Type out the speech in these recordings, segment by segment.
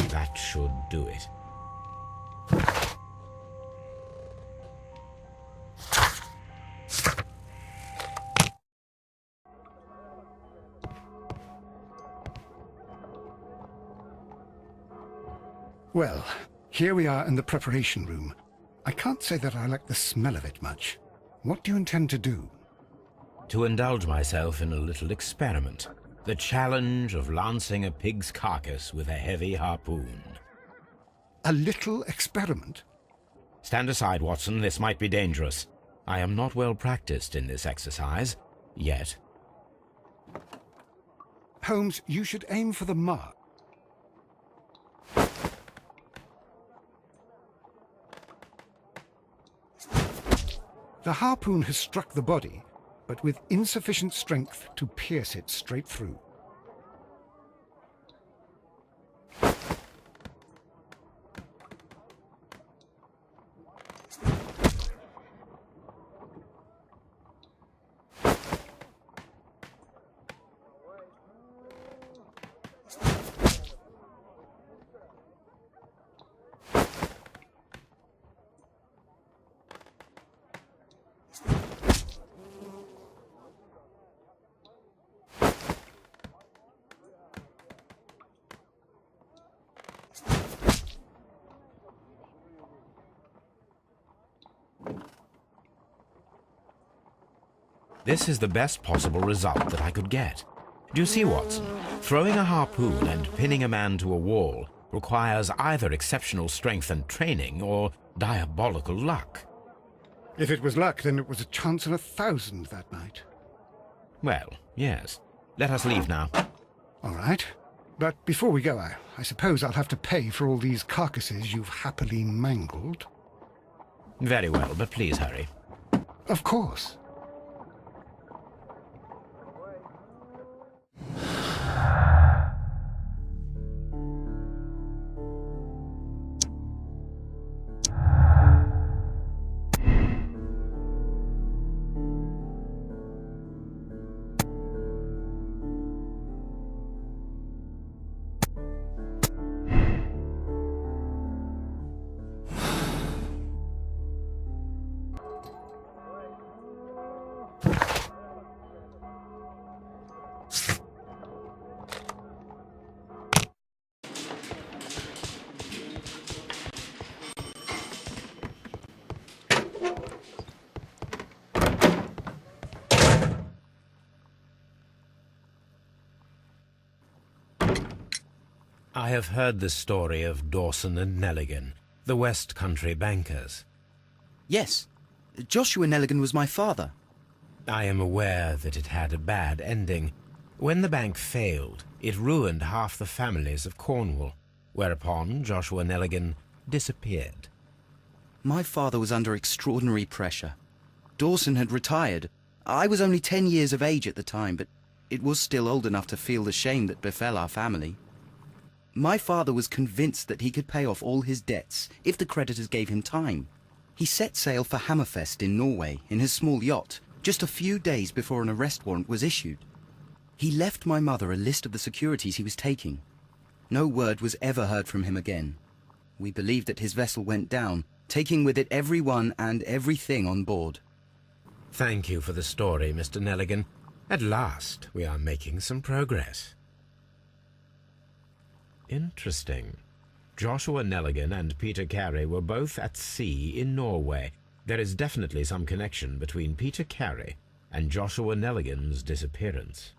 That should do it. Well, here we are in the preparation room. I can't say that I like the smell of it much. What do you intend to do? To indulge myself in a little experiment. The challenge of lancing a pig's carcass with a heavy harpoon. A little experiment? Stand aside, Watson. This might be dangerous. I am not well practiced in this exercise, yet. Holmes, you should aim for the mark. The harpoon has struck the body, but with insufficient strength to pierce it straight through. This is the best possible result that I could get. Do you see, Watson? Throwing a harpoon and pinning a man to a wall requires either exceptional strength and training or diabolical luck. If it was luck, then it was a chance in 1,000 that night. Well, yes. Let us leave now. All right. But before we go, I suppose I'll have to pay for all these carcasses you've happily mangled. Very well, but please hurry. Of course. I have heard the story of Dawson and Nelligan, the West Country bankers. Yes. Joshua Nelligan was my father. I am aware that it had a bad ending. When the bank failed, it ruined half the families of Cornwall, whereupon Joshua Nelligan disappeared. My father was under extraordinary pressure. Dawson had retired. I was only 10 years of age at the time, but it was still old enough to feel the shame that befell our family. My father was convinced that he could pay off all his debts if the creditors gave him time. He set sail for Hammerfest in Norway in his small yacht just a few days before an arrest warrant was issued. He left my mother a list of the securities he was taking. No word was ever heard from him again. We believe that his vessel went down, taking with it everyone and everything on board. Thank you for the story, Mr. Nelligan. At last, we are making some progress. Interesting. Joshua Nelligan and Peter Carey were both at sea in Norway. There is definitely some connection between Peter Carey and Joshua Nelligan's disappearance.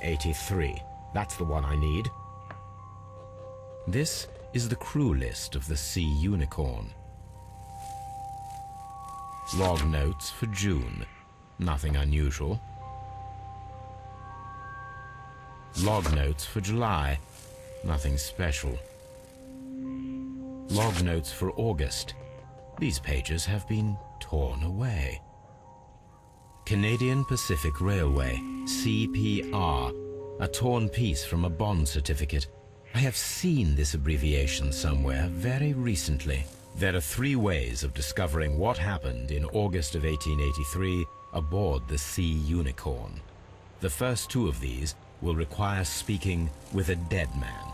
'83. That's the one I need. This is the crew list of the Sea Unicorn. Log notes for June. Nothing unusual. Log notes for July. Nothing special. Log notes for August. These pages have been torn away. Canadian Pacific Railway, CPR, a torn piece from a bond certificate. I have seen this abbreviation somewhere very recently. There are 3 ways of discovering what happened in August of 1883 aboard the Sea Unicorn. The first 2 of these will require speaking with a dead man.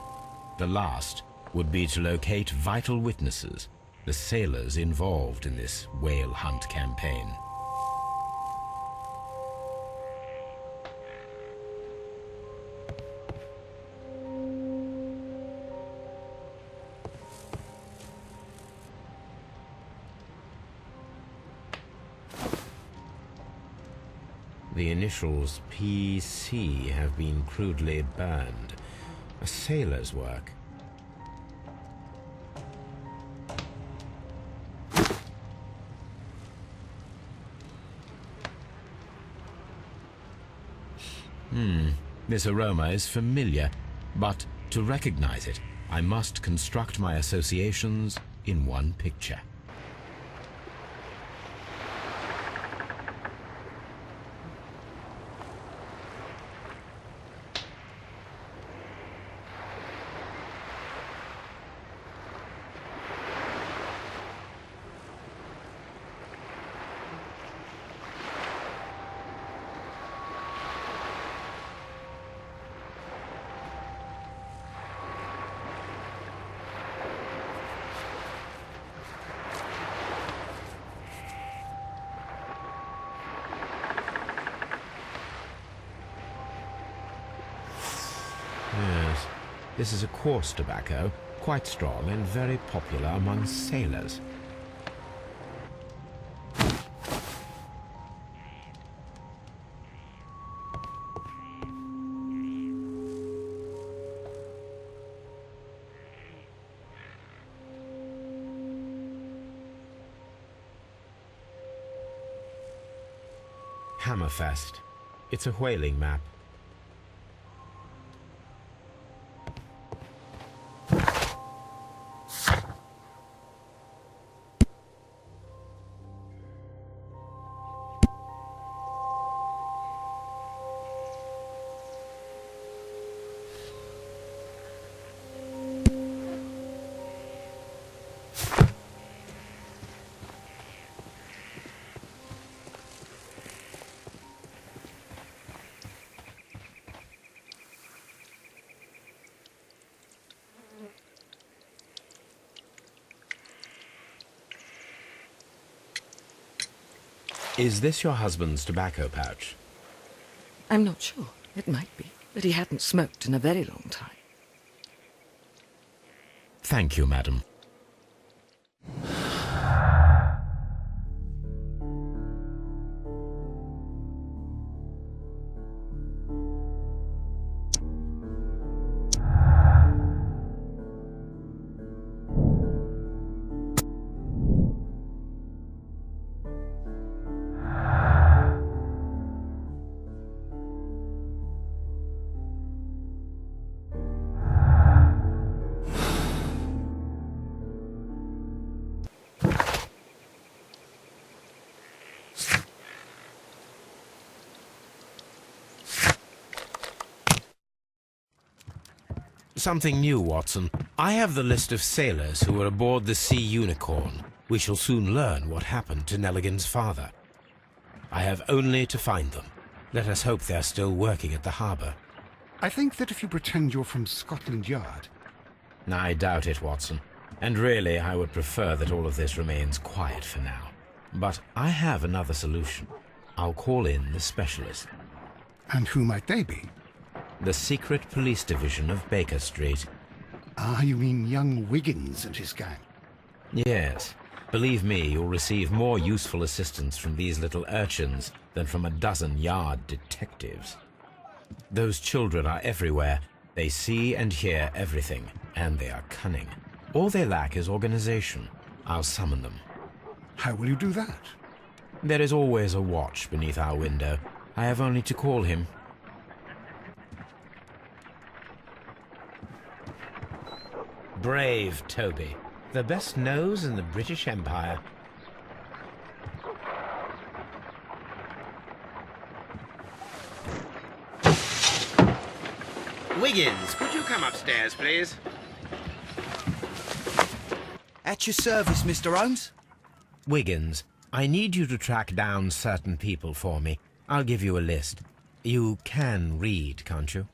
The last would be to locate vital witnesses, the sailors involved in this whale hunt campaign. The initials PC have been crudely burned. A sailor's work. This aroma is familiar, but to recognize it, I must construct my associations in one picture. Yes, this is a coarse tobacco, quite strong and very popular among sailors. Hammerfest. It's a whaling map. Is this your husband's tobacco pouch? I'm not sure. It might be, but he hadn't smoked in a very long time. Thank you, madam. Something new, Watson. I have the list of sailors who were aboard the Sea Unicorn. We shall soon learn what happened to Nelligan's father. I have only to find them. Let us hope they're still working at the harbour. I think that if you pretend you're from Scotland Yard... I doubt it, Watson. And really, I would prefer that all of this remains quiet for now. But I have another solution. I'll call in the specialist. And who might they be? The secret police division of Baker Street. Ah, you mean young Wiggins and his gang? Yes. Believe me, you'll receive more useful assistance from these little urchins than from a dozen yard detectives. Those children are everywhere. They see and hear everything, And they are cunning. All they lack is organization. I'll summon them. How will you do that? There is always a watch beneath our window. I have only to call him. Brave Toby. The best nose in the British Empire. Wiggins, could you come upstairs, please? At your service, Mr. Holmes. Wiggins, I need you to track down certain people for me. I'll give you a list. You can read, can't you?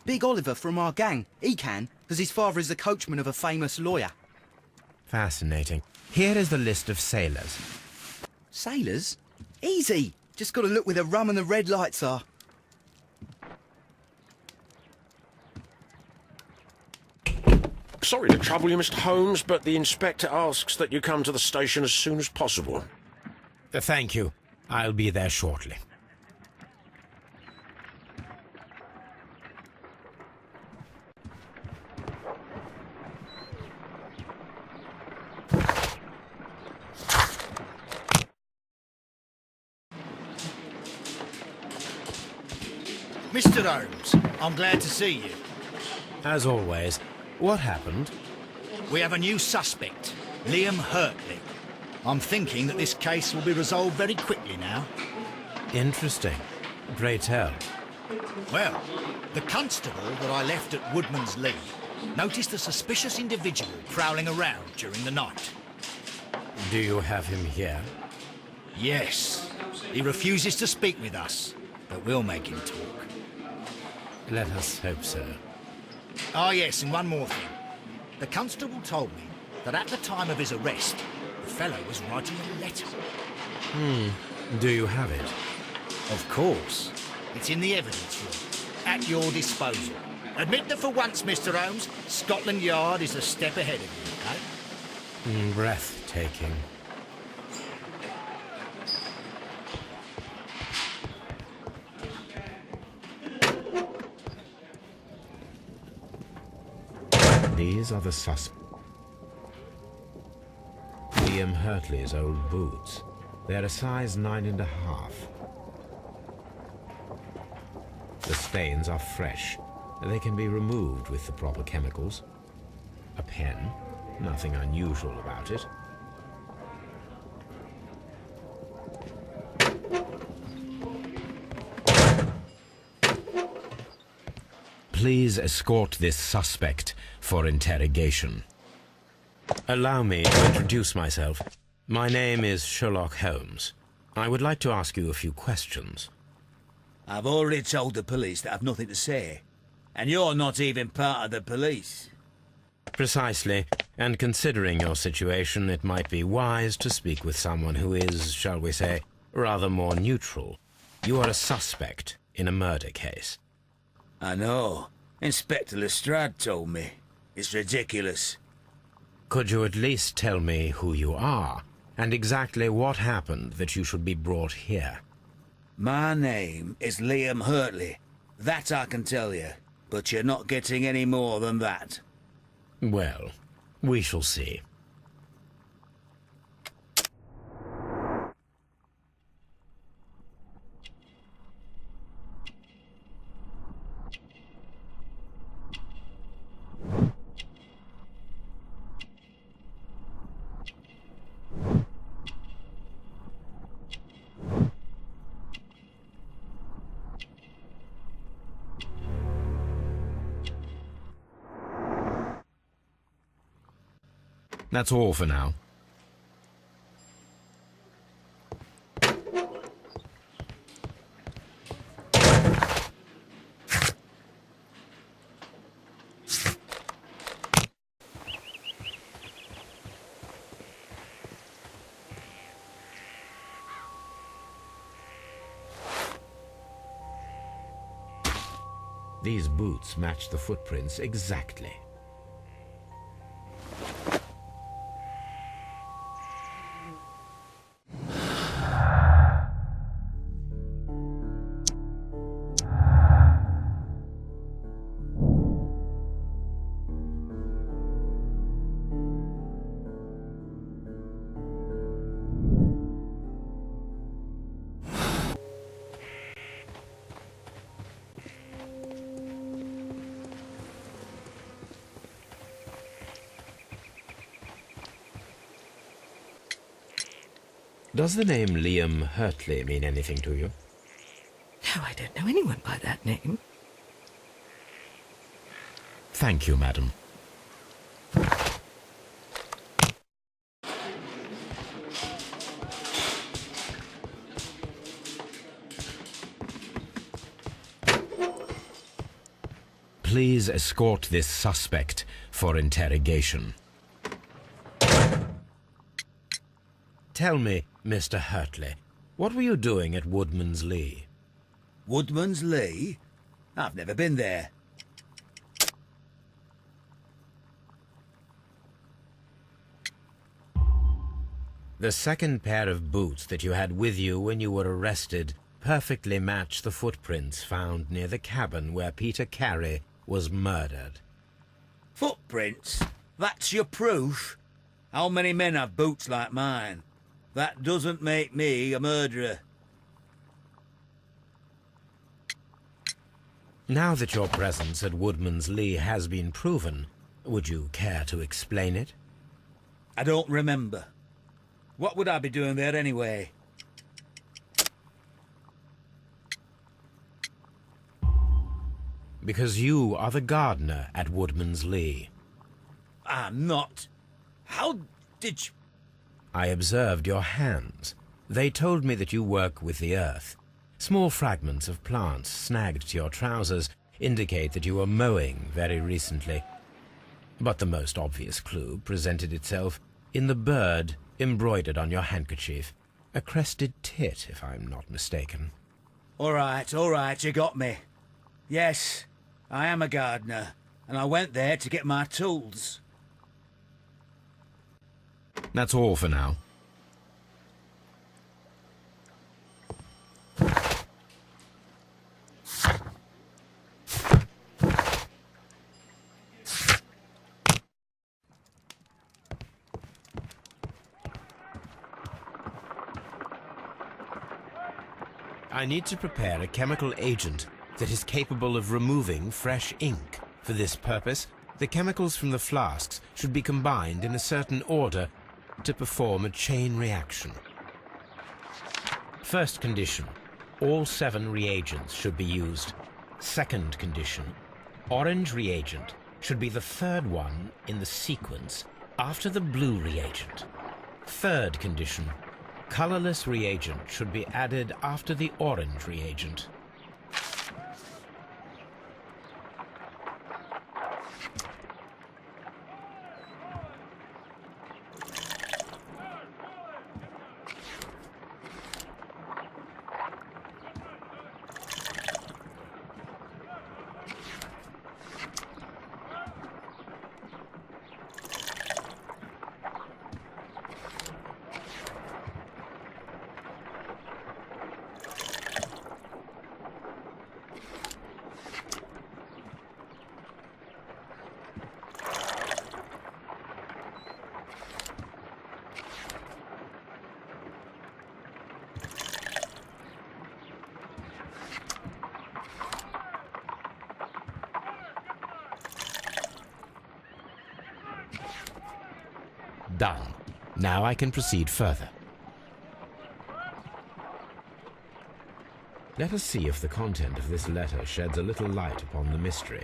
Big Oliver from our gang. He can, because his father is the coachman of a famous lawyer. Fascinating. Here is the list of sailors. Sailors? Easy. Just got to look where the rum and the red lights are. Sorry to trouble you, Mr. Holmes, but the inspector asks that you come to the station as soon as possible. Thank you. I'll be there shortly. Mr. Holmes, I'm glad to see you. As always, what happened? We have a new suspect, Liam Hurtley. I'm thinking that this case will be resolved very quickly now. Interesting. Pray tell. Well, the constable that I left at Woodman's Lee noticed a suspicious individual prowling around during the night. Do you have him here? Yes, he refuses to speak with us, but we'll make him talk. Let us hope so. Ah, yes, and one more thing. The constable told me that at the time of his arrest, the fellow was writing a letter. Do you have it? Of course. It's in the evidence room, at your disposal. Admit that for once, Mr. Holmes, Scotland Yard is a step ahead of you, okay? Breathtaking. These are the suspects. Liam Hurtley's old boots. They're a size 9.5. The stains are fresh. They can be removed with the proper chemicals. A pen. Nothing unusual about it. Please escort this suspect for interrogation. Allow me to introduce myself. My name is Sherlock Holmes. I would like to ask you a few questions. I've already told the police that I've nothing to say. And you're not even part of the police. Precisely. And considering your situation, it might be wise to speak with someone who is, shall we say, rather more neutral. You are a suspect in a murder case. I know. Inspector Lestrade told me. It's ridiculous. Could you at least tell me who you are, and exactly what happened that you should be brought here? My name is Liam Hurtley. That I can tell you. But you're not getting any more than that. Well, we shall see. That's all for now. These boots match the footprints exactly. Does the name Liam Hurtley mean anything to you? No, I don't know anyone by that name. Thank you, madam. Please escort this suspect for interrogation. Tell me, Mr. Hurtley, what were you doing at Woodman's Lee? Woodman's Lee? I've never been there. The second pair of boots that you had with you when you were arrested perfectly match the footprints found near the cabin where Peter Carey was murdered. Footprints? That's your proof? How many men have boots like mine? That doesn't make me a murderer. Now that your presence at Woodman's Lee has been proven, would you care to explain it? I don't remember. What would I be doing there anyway? Because you are the gardener at Woodman's Lee. I'm not. How did you... I observed your hands. They told me that you work with the earth. Small fragments of plants snagged to your trousers indicate that you were mowing very recently. But the most obvious clue presented itself in the bird embroidered on your handkerchief. A crested tit, if I'm not mistaken. All right, you got me. Yes, I am a gardener, and I went there to get my tools. That's all for now. I need to prepare a chemical agent that is capable of removing fresh ink. For this purpose, the chemicals from the flasks should be combined in a certain order to perform a chain reaction. First condition, all 7 reagents should be used. Second condition, orange reagent should be the third one in the sequence after the blue reagent. Third condition, colorless reagent should be added after the orange reagent. Done. Now I can proceed further. Let us see if the content of this letter sheds a little light upon the mystery.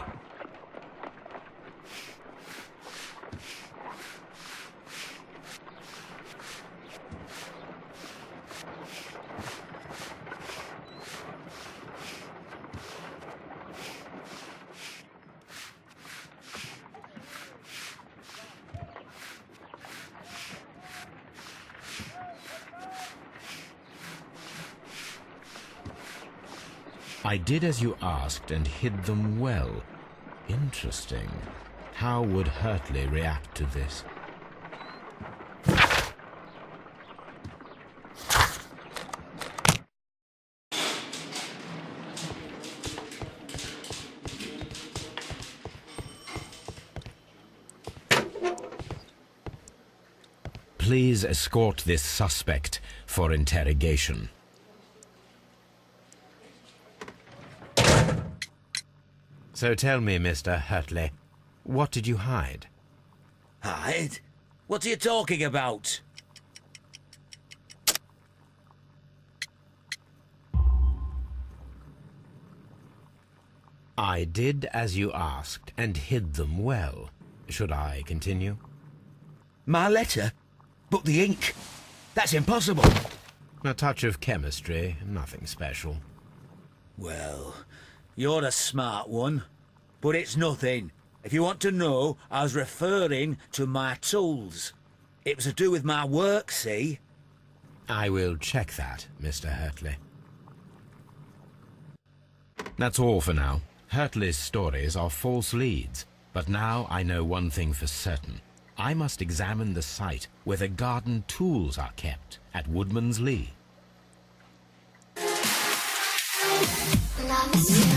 I did as you asked and hid them well. Interesting. How would Hurtley react to this? Please escort this suspect for interrogation. So tell me, Mr. Hurtley, what did you hide? Hide? What are you talking about? I did as you asked, and hid them well. Should I continue? My letter? But the ink? That's impossible. A touch of chemistry, nothing special. Well, you're a smart one. But it's nothing. If you want to know, I was referring to my tools. It was to do with my work, see? I will check that, Mr. Hurtley. That's all for now. Hurtley's stories are false leads, but now I know one thing for certain. I must examine the site where the garden tools are kept at Woodman's Lee. Love is